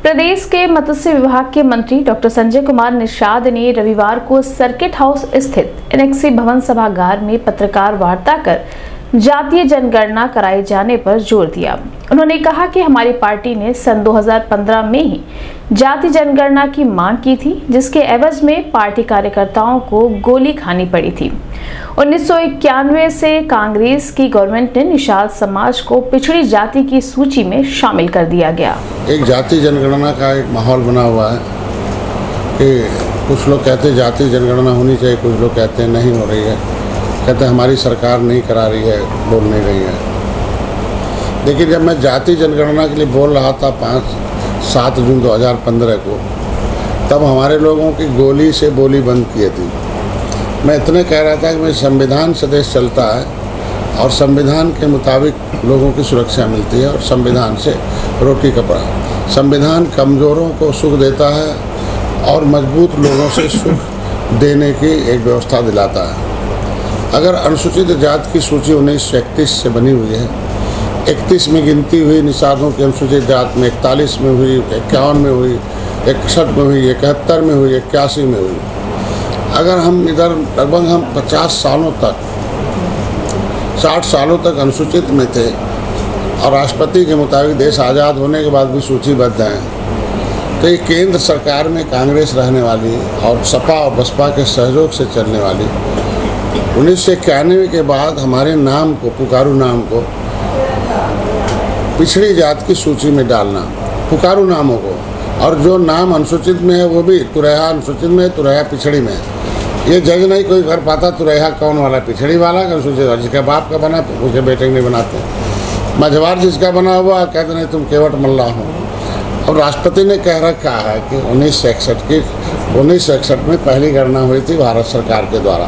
प्रदेश के मत्स्य विभाग के मंत्री डॉक्टर संजय कुमार निषाद ने रविवार को सर्किट हाउस स्थित एनेक्सी भवन सभागार में पत्रकार वार्ता कर जातीय जनगणना कराए जाने पर जोर दिया। उन्होंने कहा कि हमारी पार्टी ने सन 2015 में ही जाति जनगणना की मांग की थी, जिसके एवज में पार्टी कार्यकर्ताओं को गोली खानी पड़ी थी। 1991 से कांग्रेस की गवर्नमेंट ने निषाद समाज को पिछड़ी जाति की सूची में शामिल कर दिया गया। एक जाति जनगणना का एक माहौल बना हुआ है कि कुछ लोग कहते हैं जाति जनगणना होनी चाहिए, कुछ लोग कहते हैं नहीं हो रही है, कहते हैं हमारी सरकार नहीं करा रही है, बोल नहीं रही है। लेकिन जब मैं जाति जनगणना के लिए बोल रहा था 7 जून 2015 को, तब हमारे लोगों की गोली से बोली बंद किए थी। मैं इतने कह रहा था कि मैं संविधान से देश चलता है और संविधान के मुताबिक लोगों की सुरक्षा मिलती है और संविधान से रोटी कपड़ा। संविधान कमज़ोरों को सुख देता है और मजबूत लोगों से सुख देने की एक व्यवस्था दिलाता है। अगर अनुसूचित जाति की सूची 1931 से बनी हुई है, 31 में गिनती हुई निषादों की अनुसूचित जाति में 41 में हुई, 51 में हुई, 61 में हुई, 71 में हुई, 81 में हुई। अगर हम इधर लगभग हम 50 सालों तक 60 सालों तक अनुसूचित में थे और राष्ट्रपति के मुताबिक देश आज़ाद होने के बाद भी सूचीबद्ध हैं, तो ये केंद्र सरकार में कांग्रेस रहने वाली और सपा और बसपा के सहयोग से चलने वाली 1991 के बाद हमारे नाम को, पुकारू नाम को पिछड़ी जाति की सूची में डालना, पुकारू नामों को, और जो नाम अनुसूचित में है वो भी तुरैया अनुसूचित में, तुरैया पिछड़ी में। ये जज नहीं कोई कर पाता तुरैया कौन वाला, पिछड़ी वाला अनुसूचित, जिसका बाप का बना उसके बेटे नहीं बनाते। मझवार जिसका बना हुआ कहते नहीं तुम केवट मल्ला हो। और राष्ट्रपति ने कह रखा है कि 1961 में पहली गणना हुई थी भारत सरकार के द्वारा।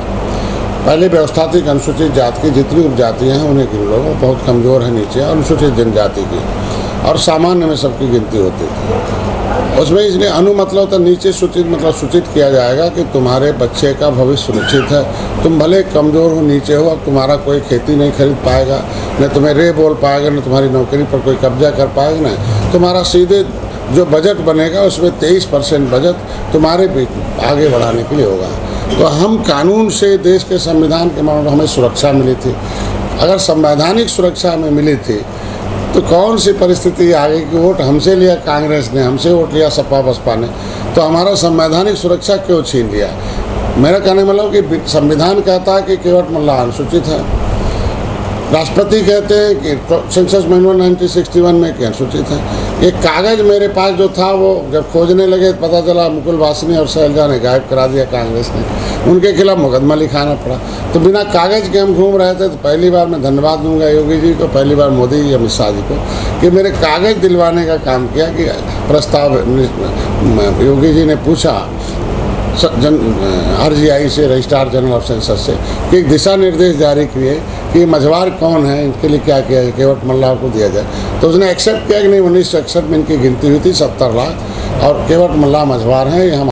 पहले व्यवस्था थी कि अनुसूचित जाति की जितनी उपजातियाँ हैं उन्हें गिन लो, बहुत कमज़ोर है नीचे, अनुसूचित जनजाति की, और सामान्य में सबकी गिनती होती थी। उसमें इसलिए अनु मतलब होता नीचे सूचित, मतलब सूचित किया जाएगा कि तुम्हारे बच्चे का भविष्य सुनिश्चित है। तुम भले कमज़ोर हो, नीचे हो, अब तुम्हारा कोई खेती नहीं खरीद पाएगा, न तुम्हें रे बोल पाएगा, न तुम्हारी नौकरी पर कोई कब्जा कर पाएगा, न तुम्हारा सीधे जो बजट बनेगा उसमें 23% बजट तुम्हारे आगे बढ़ाने के लिए होगा। तो हम कानून से, देश के संविधान के मामले में हमें सुरक्षा मिली थी। अगर संवैधानिक सुरक्षा हमें मिली थी तो कौन सी परिस्थिति आ गई कि वोट हमसे लिया कांग्रेस ने, हमसे वोट लिया सपा बसपा ने, तो हमारा संवैधानिक सुरक्षा क्यों छीन लिया। मेरा कहने मतलब कि संविधान कहता है कि केवट मल्ला अनुसूचित है, राष्ट्रपति कहते हैं कि सेंसस मैनुअल 1961 में कि अनुसूचित है। ये कागज़ मेरे पास जो था वो जब खोजने लगे पता चला मुकुल वासनी और शैलजा ने गायब करा दिया कांग्रेस ने, उनके खिलाफ मुकदमा लिखाना पड़ा। तो बिना कागज़ के हम घूम रहे थे। तो पहली बार मैं धन्यवाद दूंगा योगी जी को, पहली बार मोदी जी अमित शाह जी को, कि मेरे कागज़ दिलवाने का काम किया। कि प्रस्ताव योगी जी ने पूछा RGI से, रजिस्ट्रार जनरल ऑफ सेंसस से, कि एक दिशा निर्देश जारी किए कि मझवार कौन है, इनके लिए क्या किया जाए, केवट मल्ला को दिया जाए। तो उसने एक्सेप्ट किया कि नहीं, 1961 में इनकी गिनती हुई थी 70 लाख और केवट मल्ला मझवार हैं। ये हम